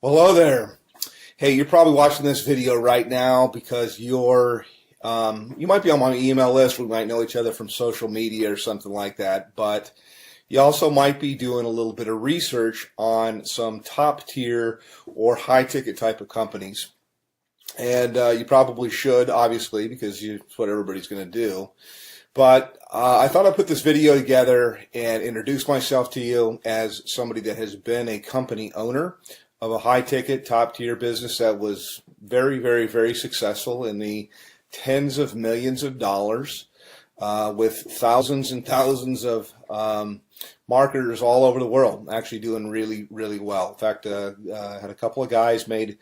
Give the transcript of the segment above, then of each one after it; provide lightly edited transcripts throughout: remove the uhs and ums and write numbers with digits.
Hello there. Hey, you're probably watching this video right now because you might be on my email list. We might know each other from social media or something like that, but you also might be doing a little bit of research on some top tier or high ticket type of companies. And you probably should, obviously, because it's what everybody's going to do. But I thought I'd put this video together and introduce myself to you as somebody that has been a company owner of a high-ticket, top-tier business that was very, very, very successful in the tens of millions of dollars with thousands and thousands of marketers all over the world, actually doing really, really well. In fact, I had a couple of guys made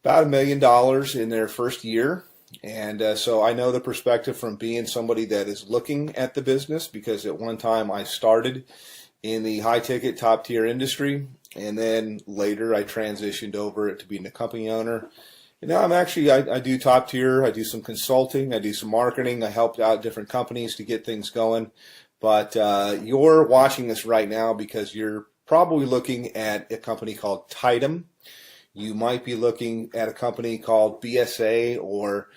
about $1 million in their first year. And so I know the perspective from being somebody that is looking at the business, because at one time I started in the high-ticket, top-tier industry, and then later I transitioned over to being a company owner. And now I do top-tier, I do some consulting, I do some marketing, I helped out different companies to get things going. But you're watching this right now because you're probably looking at a company called Tidem. You might be looking at a company called BSA or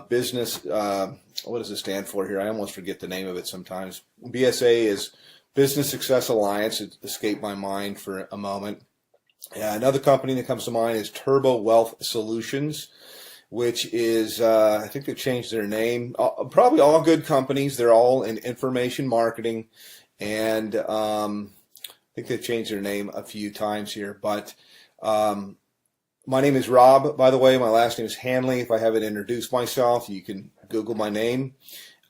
business, what does it stand for here? I almost forget the name of it sometimes. BSA is Business Success Alliance. It escaped my mind for a moment. Another company that comes to mind is Turbo Wealth Solutions, which is, I think they've changed their name. Probably all good companies. They're all in information marketing. And I think they've changed their name a few times here. But my name is Rob, by the way. My last name is Hanley. If I haven't introduced myself, you can Google my name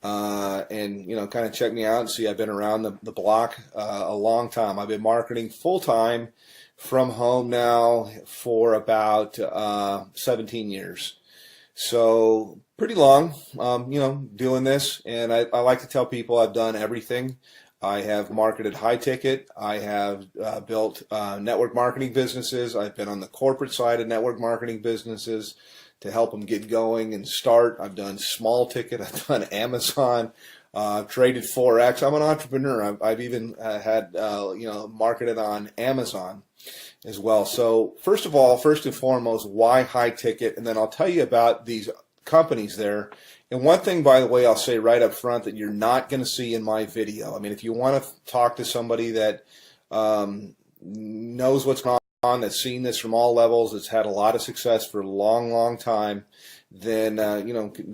and kind of check me out and see I've been around the block a long time. I've been marketing full time from home now for about 17 years. So pretty long, doing this. And I like to tell people I've done everything. I have marketed high ticket. I have built network marketing businesses. I've been on the corporate side of network marketing businesses to help them get going and start. I've done small ticket. I've done Amazon. I've traded Forex. I'm an entrepreneur. I've even had marketed on Amazon as well. So first and foremost, why high ticket? And then I'll tell you about these companies there. And one thing, by the way, I'll say right up front that you're not going to see in my video. I mean, if you want to talk to somebody that knows what's going on, that's seen this from all levels, that's had a lot of success for a long, long time, then,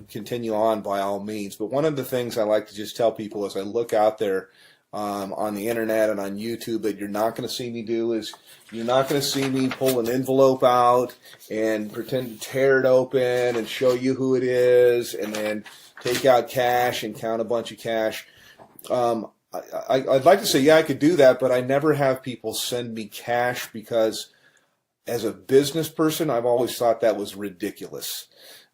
continue on by all means. But one of the things I like to just tell people as I look out there on the internet and on YouTube that you're not going to see me do is you're not going to see me pull an envelope out and pretend to tear it open and show you who it is and then take out cash and count a bunch of cash. I'd like to say, yeah, I could do that, but I never have people send me cash because as a business person, I've always thought that was ridiculous.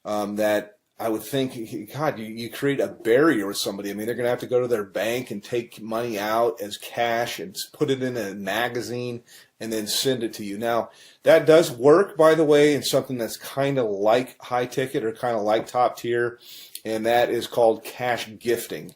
That I would think, God, you create a barrier with somebody. I mean, they're going to have to go to their bank and take money out as cash and put it in a magazine and then send it to you. Now, that does work, by the way, in something that's kind of like high ticket or kind of like top tier, and that is called cash gifting.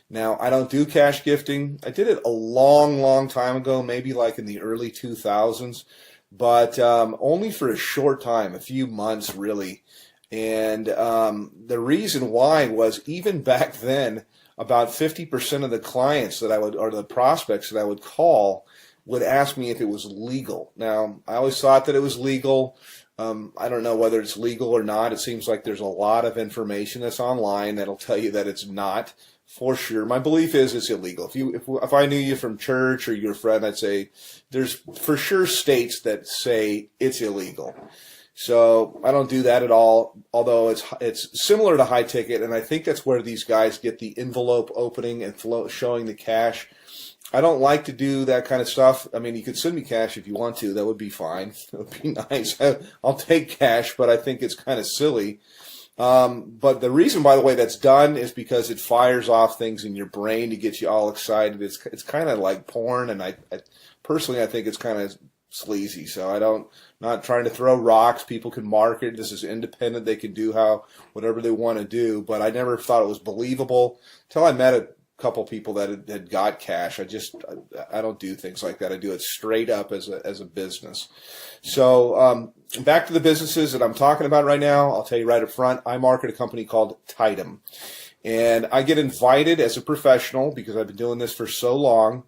Now, I don't do cash gifting. I did it a long, long time ago, maybe like in the early 2000s, but only for a short time, a few months really. And the reason why was even back then, about 50% of the clients that I would, or the prospects that I would call, would ask me if it was legal. Now, I always thought that it was legal. I don't know whether it's legal or not. It seems like there's a lot of information that's online that'll tell you that it's not for sure. My belief is it's illegal. If I knew you from church or you're a friend, I'd say there's for sure states that say it's illegal. So I don't do that at all, although it's similar to high ticket, and I think that's where these guys get the envelope opening and showing the cash. I don't like to do that kind of stuff. I mean, you could send me cash if you want to. That would be fine. It would be nice. I'll take cash, but I think it's kind of silly. But the reason, by the way, that's done is because it fires off things in your brain to get you all excited. It's kind of like porn, and I personally think it's kind of sleazy. So not trying to throw rocks. People can market. This is independent. They can do whatever they want to do. But I never thought it was believable until I met couple people that had got cash. I don't do things like that. I do it straight up as a business. So back to the businesses that I'm talking about right now. I'll tell you right up front, I market a company called Tidem. And I get invited as a professional, because I've been doing this for so long.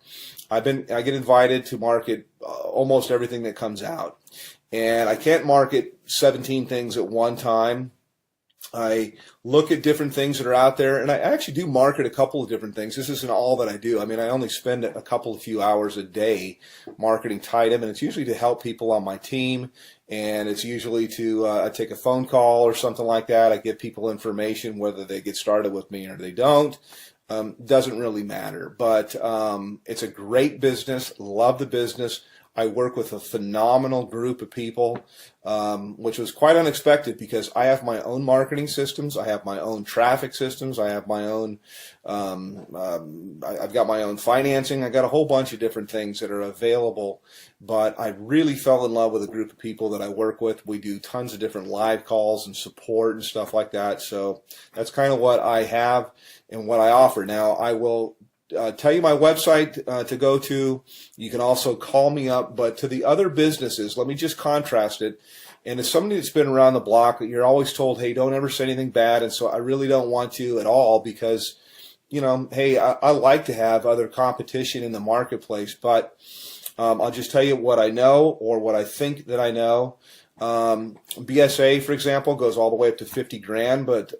I get invited to market almost everything that comes out. And I can't market 17 things at one time. I look at different things that are out there, and I actually do market a couple of different things. This isn't all that I do. I mean, I only spend a few hours a day marketing Tidem, and it's usually to help people on my team, and it's usually to I take a phone call or something like that. I give people information, whether they get started with me or they don't. Doesn't really matter, but it's a great business. Love the business. I work with a phenomenal group of people, which was quite unexpected, because I have my own marketing systems. I have my own traffic systems. I have my own, I've got my own financing. I got a whole bunch of different things that are available, but I really fell in love with a group of people that I work with. We do tons of different live calls and support and stuff like that. So that's kind of what I have and what I offer. Now, I will tell you my website to go to. You can also call me up. But to the other businesses, let me just contrast it. And as somebody that's been around the block, you're always told, hey, don't ever say anything bad. And so I really don't want to at all, because, you know, hey, I like to have other competition in the marketplace. But I'll just tell you what I know, or what I think that I know. BSA, for example, goes all the way up to 50 grand, but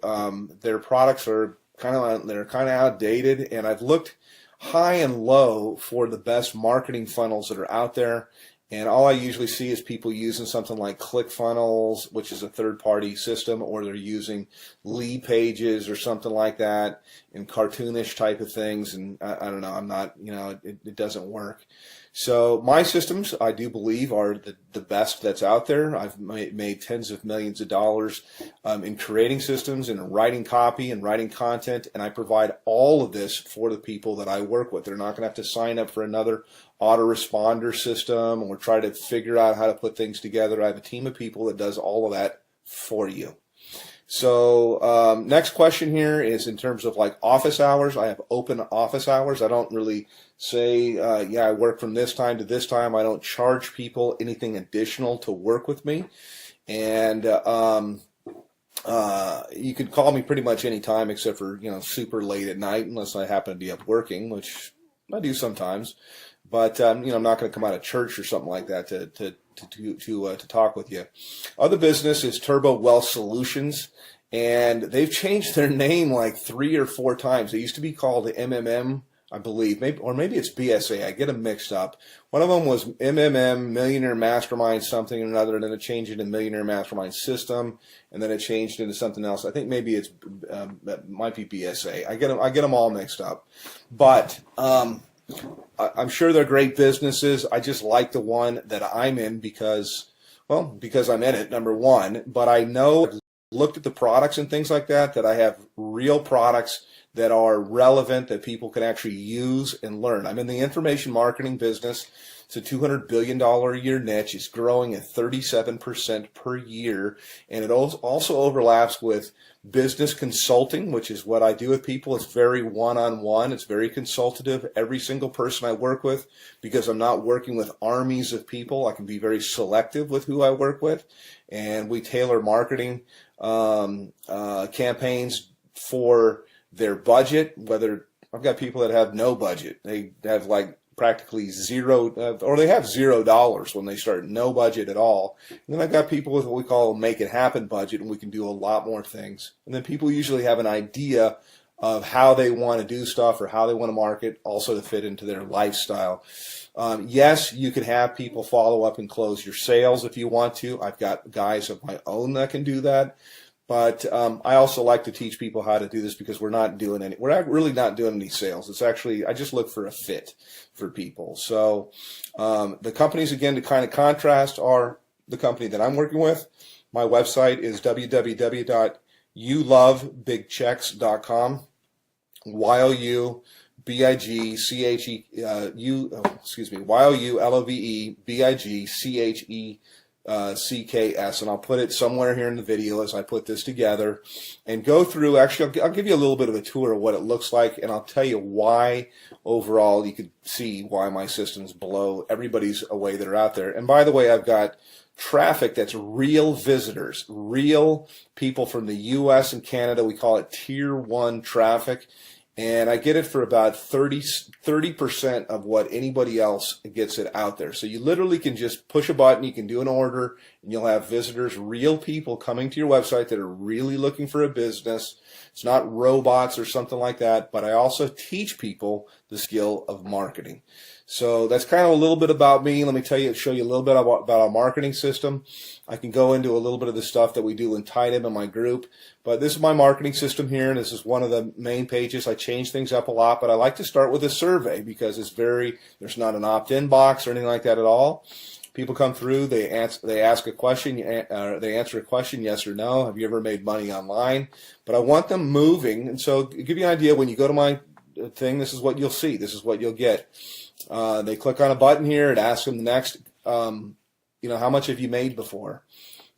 their products are kind of outdated, and I've looked high and low for the best marketing funnels that are out there, and all I usually see is people using something like ClickFunnels, which is a third-party system, or they're using Lead Pages or something like that, and cartoonish type of things, and I don't know, I'm not, you know, it doesn't work. So my systems, I do believe, are the best that's out there. I've made tens of millions of dollars in creating systems and writing copy and writing content, and I provide all of this for the people that I work with. They're not going to have to sign up for another autoresponder system or try to figure out how to put things together. I have a team of people that does all of that for you. So next question here is in terms of like office hours. I have open office hours. I don't really say, yeah, I work from this time to this time. I don't charge people anything additional to work with me. And you can call me pretty much any time except for, you know, super late at night, unless I happen to be up working, which I do sometimes. But, you know, I'm not going to come out of church or something like that to talk with you. Other business is Turbo Wealth Solutions, and they've changed their name like 3 or 4 times. They used to be called MMM, I believe, maybe it's BSA. I get them mixed up. One of them was MMM, Millionaire Mastermind something or another, and then it changed into Millionaire Mastermind System, and then it changed into something else. I think maybe it might be BSA. I get them all mixed up, but I'm sure they're great businesses. I just like the one that I'm in because I'm in it, number one. But I know, I've looked at the products and things like that, that I have real products that are relevant, that people can actually use and learn. I'm in the information marketing business. It's a $200 billion a year niche. It's growing at 37% per year. And it also overlaps with business consulting, which is what I do with people. It's very one-on-one. It's very consultative. Every single person I work with, because I'm not working with armies of people, I can be very selective with who I work with. And we tailor marketing campaigns for their budget. Whether I've got people that have no budget. They have like practically zero, or they have $0 when they start, no budget at all. And then I've got people with what we call a make it happen budget, and we can do a lot more things. And then people usually have an idea of how they want to do stuff or how they want to market, also to fit into their lifestyle. Yes, you can have people follow up and close your sales if you want to. I've got guys of my own that can do that. But I also like to teach people how to do this, because we're not really not doing any sales. It's actually, I just look for a fit for people. So the companies, again, to kind of contrast, are the company that I'm working with. My website is www.youlovebigchecks.com. YOULOVEBIGCHECKS.com. CKS, and I'll put it somewhere here in the video as I put this together and go through. Actually, I'll give you a little bit of a tour of what it looks like, and I'll tell you why overall you could see why my systems blow everybody's away that are out there. And by the way, I've got traffic that's real visitors, real people from the US and Canada. We call it tier 1 traffic. And I get it for about 30% of what anybody else gets it out there. So you literally can just push a button, you can do an order, and you'll have visitors, real people coming to your website that are really looking for a business. It's not robots or something like that, but I also teach people the skill of marketing. So that's kind of a little bit about me. Let me show you a little bit about our marketing system. I can go into a little bit of the stuff that we do in Tidem in my group, but this is my marketing system here, and this is one of the main pages. I change things up a lot, but I like to start with a survey because there's not an opt-in box or anything like that at all. People come through, they ask a question, they answer a question, yes or no. Have you ever made money online? But I want them moving, and so to give you an idea, when you go to my thing, this is what you'll see. This is what you'll get. They click on a button here. It asks them the next, how much have you made before?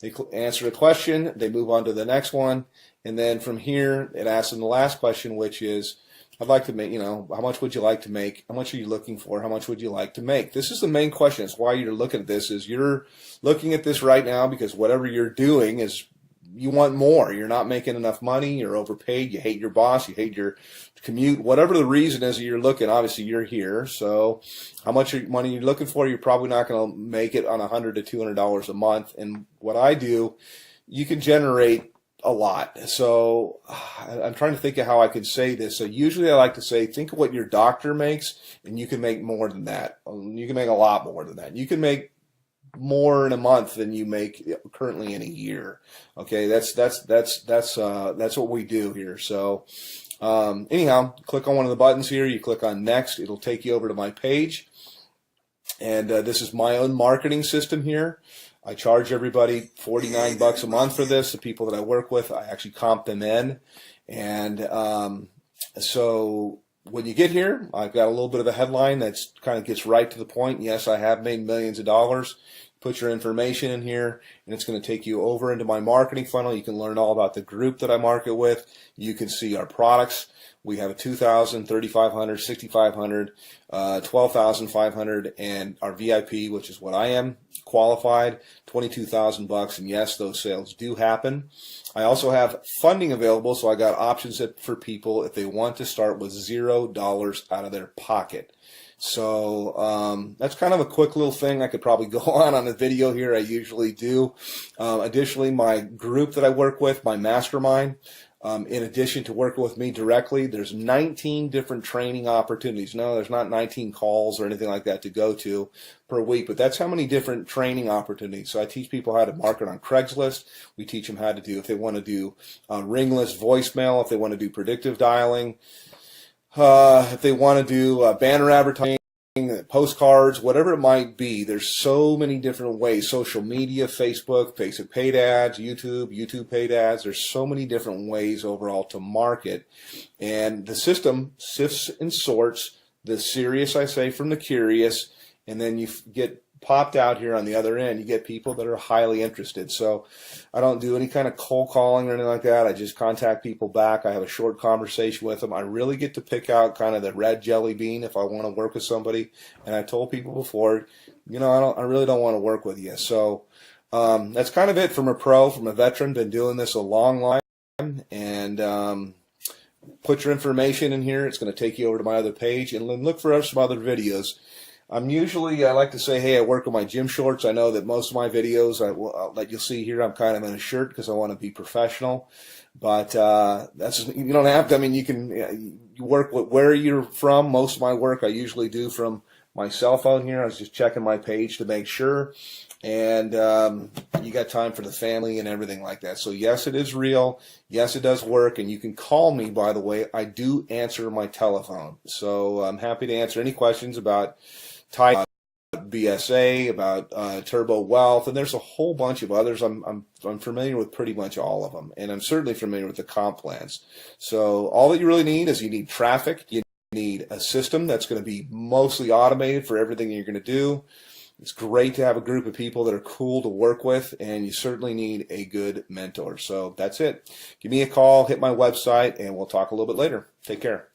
They answer a question. They move on to the next one. And then from here, it asks them the last question, which is, I'd like to make, how much would you like to make? How much are you looking for? How much would you like to make? This is the main question. It's why you're looking at this, is you're looking at this right now because whatever you're doing is you want more. You're not making enough money. You're overpaid. You hate your boss. You hate your commute. Whatever the reason is that you're looking, obviously you're here. So how much money you're looking for, you're probably not going to make it on $100 to $200 a month. And what I do, you can generate a lot. So I'm trying to think of how I could say this. So usually I like to say, think of what your doctor makes, and you can make more than that. You can make a lot more than that. You can make more in a month than you make currently in a year. Okay, that's what we do here. So anyhow, click on one of the buttons here. You click on next. It'll take you over to my page. And this is my own marketing system here. I charge everybody $49 a month for this. The people that I work with, I actually comp them in. And so when you get here, I've got a little bit of a headline that's kind of gets right to the point. Yes, I have made millions of dollars. Put your information in here, and it's going to take you over into my marketing funnel. You can learn all about the group that I market with. You can see our products. We have a 2,000, 3,500, 6,500, 12,500, and our VIP, which is what I am, qualified, $22,000. And yes, those sales do happen. I also have funding available, so I got options for people if they want to start with $0 out of their pocket. So that's kind of a quick little thing. I could probably go on a video here. I usually do. Additionally, my group that I work with, my mastermind, in addition to working with me directly, there's 19 different training opportunities. No, there's not 19 calls or anything like that to go to per week, but that's how many different training opportunities. So I teach people how to market on Craigslist. We teach them how to do, if they want to do ringless voicemail, if they want to do predictive dialing, if they want to do banner advertising, postcards, whatever it might be. There's so many different ways. Social media, Facebook paid ads, YouTube paid ads. There's so many different ways overall to market. And the system sifts and sorts the serious, I say, from the curious, and then you get popped out here on the other end. You get people that are highly interested. So I don't do any kind of cold calling or anything like that. I just contact people back. I have a short conversation with them. I really get to pick out kind of the red jelly bean if I want to work with somebody. And I told people before, I really don't want to work with you. So that's kind of it from a veteran, been doing this a long time. And put your information in here. It's going to take you over to my other page, and then look for some other videos. I like to say, hey, I work with my gym shorts. I know that most of my videos that you'll see here, I'm kind of in a shirt because I want to be professional. But you don't have to. You can you work with where you're from. Most of my work I usually do from my cell phone here. I was just checking my page to make sure. And you got time for the family and everything like that. So yes, it is real. Yes, it does work. And you can call me, by the way. I do answer my telephone. So I'm happy to answer any questions about Tidom, BSA, about Turbo Wealth, and there's a whole bunch of others. I'm familiar with pretty much all of them, and I'm certainly familiar with the comp plans. So all that you really need is you need traffic. You need a system that's going to be mostly automated for everything you're going to do. It's great to have a group of people that are cool to work with, and you certainly need a good mentor. So that's it. Give me a call, hit my website, and we'll talk a little bit later. Take care.